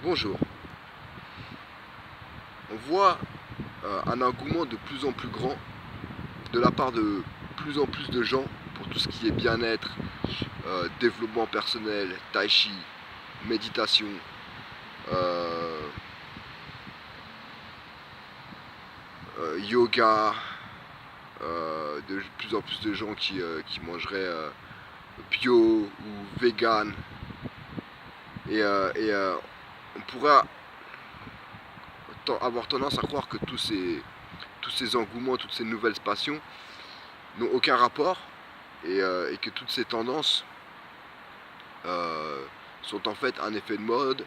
Bonjour. On voit un engouement de plus en plus grand de la part de plus en plus de gens pour tout ce qui est bien-être, développement personnel, tai chi, méditation, euh, yoga, de plus en plus de gens qui mangeraient bio ou vegan. Et on pourra avoir tendance à croire que tous ces engouements, toutes ces nouvelles passions n'ont aucun rapport et que toutes ces tendances euh, sont en fait un effet de mode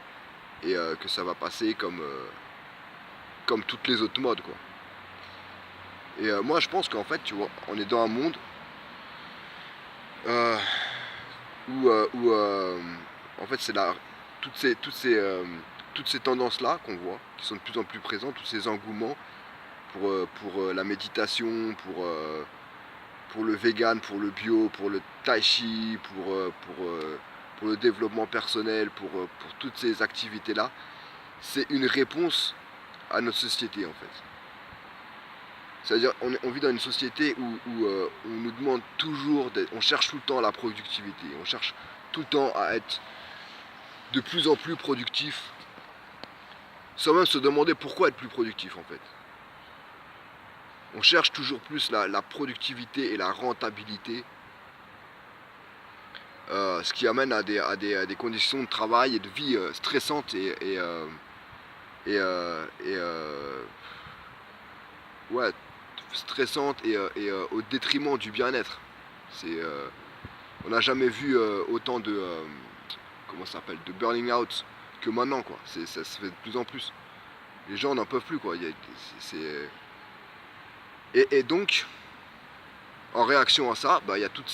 et que ça va passer comme toutes les autres modes quoi. Et moi je pense qu'en fait tu vois on est dans un monde euh, où en fait c'est la toutes ces toutes ces toutes ces tendances là qu'on voit qui sont de plus en plus présentes, tous ces engouements pour la méditation, pour le vegan, pour le bio, pour le tai chi, pour le développement personnel, pour toutes ces activités-là, c'est une réponse à notre société en fait. C'est-à-dire on vit dans une société où on nous demande toujours, on cherche tout le temps la productivité, on cherche tout le temps à être de plus en plus productif, sans même se demander pourquoi être plus productif en fait. On cherche toujours plus la productivité et la rentabilité, ce qui amène à des conditions de travail et de vie stressantes et ouais, stressantes et au détriment du bien-être. C'est, on n'a jamais vu autant de comment ça s'appelle, de burning out que maintenant quoi. Ça se fait de plus en plus. Les gens n'en peuvent plus quoi. C'est, et donc en réaction à ça, bah, il y a tout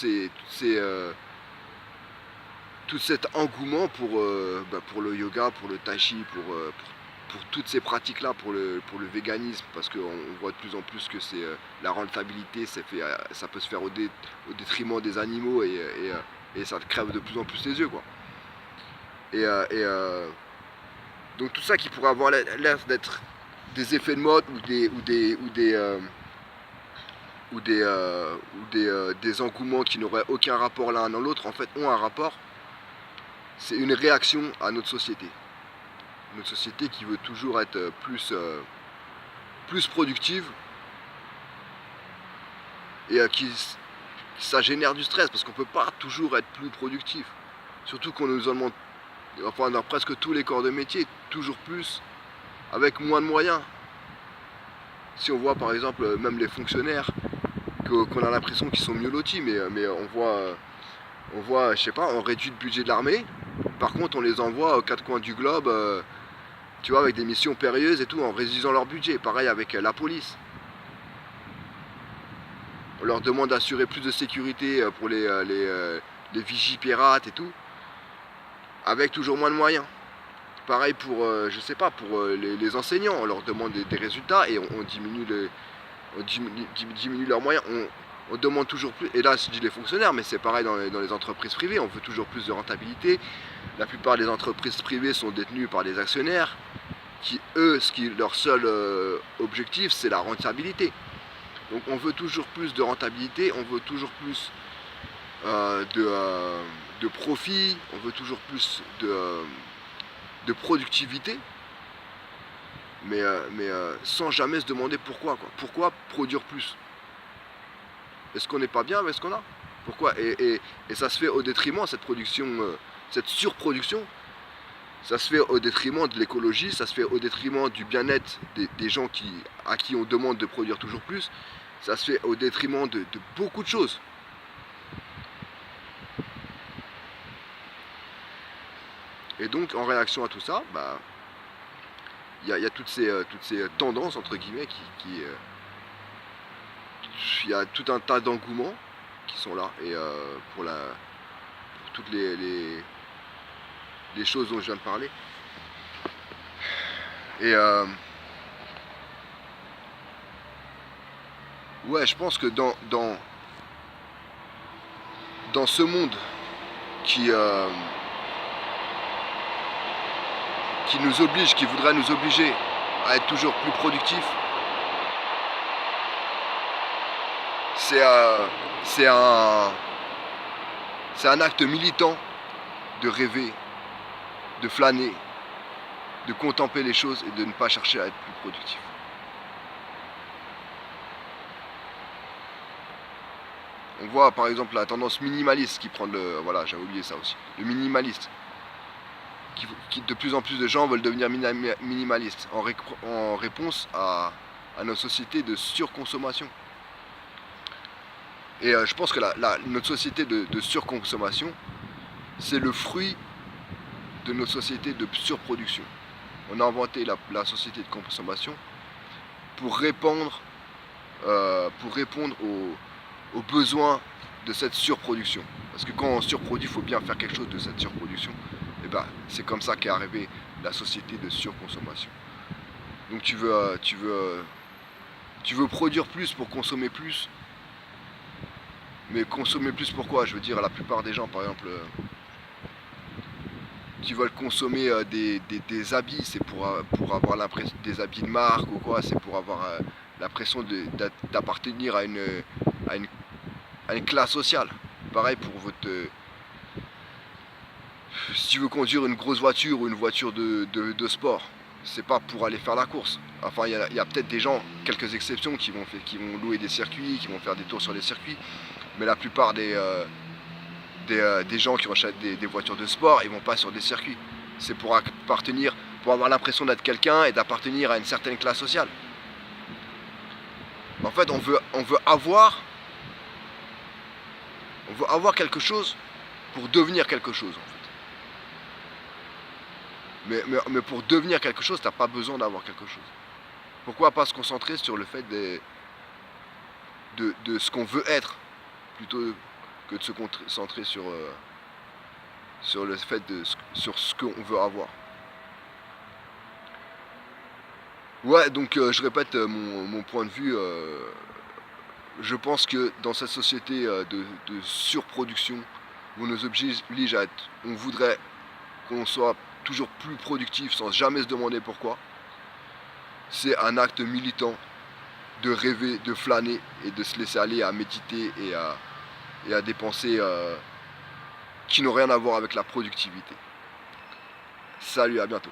cet engouement pour le yoga, pour le tai chi, pour toutes ces pratiques-là, pour le véganisme, parce qu'on voit de plus en plus que c'est la rentabilité, ça peut se faire au détriment des animaux et ça te crève de plus en plus les yeux, quoi. Et, euh, et, euh, donc tout ça qui pourrait avoir l'air d'être des effets de mode ou des engouements qui n'auraient aucun rapport l'un dans l'autre, en fait ont un rapport. C'est une réaction à notre société. Notre société qui veut toujours être plus productive et ça génère du stress parce qu'on ne peut pas toujours être plus productif. Surtout qu'on nous en demande, enfin dans presque tous les corps de métier, toujours plus avec moins de moyens. Si on voit par exemple même les fonctionnaires qu'on a l'impression qu'ils sont mieux lotis, mais on voit, je sais pas, on réduit le budget de l'armée. Par contre, on les envoie aux quatre coins du globe, tu vois, avec des missions périlleuses et tout, en réduisant leur budget. Pareil avec la police. On leur demande d'assurer plus de sécurité pour les vigies pirates et tout, avec toujours moins de moyens. Pareil pour, je sais pas, pour les enseignants, on leur demande des résultats et on diminue leurs moyens. On demande toujours plus, et là je dis les fonctionnaires, mais c'est pareil dans les entreprises privées, on veut toujours plus de rentabilité. La plupart des entreprises privées sont détenues par des actionnaires qui, eux, leur seul objectif, c'est la rentabilité. Donc on veut toujours plus de rentabilité, on veut toujours plus de profit, on veut toujours plus de productivité, mais sans jamais se demander pourquoi, quoi. Pourquoi produire plus? Est-ce qu'on n'est pas bien avec ce qu'on a? Pourquoi et ça se fait au détriment, cette production, cette surproduction, ça se fait au détriment de l'écologie, ça se fait au détriment du bien-être des gens à qui on demande de produire toujours plus, ça se fait au détriment de beaucoup de choses. Et donc en réaction à tout ça, bah, il y a toutes ces tendances entre guillemets il y a tout un tas d'engouements qui sont là et pour toutes les choses dont je viens de parler. Et ouais, je pense que dans ce monde qui, qui voudrait nous obliger à être toujours plus productifs, c'est un acte militant de rêver, de flâner, de contempler les choses et de ne pas chercher à être plus productif. On voit par exemple la tendance minimaliste qui prend le... Voilà, j'avais oublié ça aussi. Le minimaliste. De plus en plus de gens veulent devenir minimalistes en réponse à nos sociétés de surconsommation. Et je pense que notre société de surconsommation, c'est le fruit de notre société de surproduction. On a inventé la société de consommation pour répondre aux besoins de cette surproduction. Parce que quand on surproduit, il faut bien faire quelque chose de cette surproduction. Et ben, c'est comme ça qu'est arrivée la société de surconsommation. Donc tu veux produire plus pour consommer plus. Mais consommer plus pourquoi? Je veux dire, la plupart des gens, par exemple, qui veulent consommer des habits, c'est pour avoir l'impression des habits de marque ou quoi, c'est pour avoir l'impression d'appartenir à une classe sociale. Pareil pour si tu veux conduire une grosse voiture ou une voiture de sport, c'est pas pour aller faire la course. Enfin, il y a peut-être des gens, quelques exceptions, qui vont louer des circuits, qui vont faire des tours sur les circuits, mais la plupart des gens qui achètent des voitures de sport, ils vont pas sur des circuits. C'est pour avoir l'impression d'être quelqu'un et d'appartenir à une certaine classe sociale. En fait, on veut avoir quelque chose pour devenir quelque chose, en fait. Mais pour devenir quelque chose, t'as pas besoin d'avoir quelque chose. Pourquoi pas se concentrer sur le fait de ce qu'on veut être, plutôt que de se concentrer sur le fait sur ce qu'on veut avoir. Ouais, donc je répète mon point de vue. Je pense que dans cette société de surproduction, où on nous oblige à être, on voudrait qu'on soit toujours plus productif sans jamais se demander pourquoi, c'est un acte militant de rêver, de flâner et de se laisser aller à méditer et à des pensées qui n'ont rien à voir avec la productivité. Salut, à bientôt.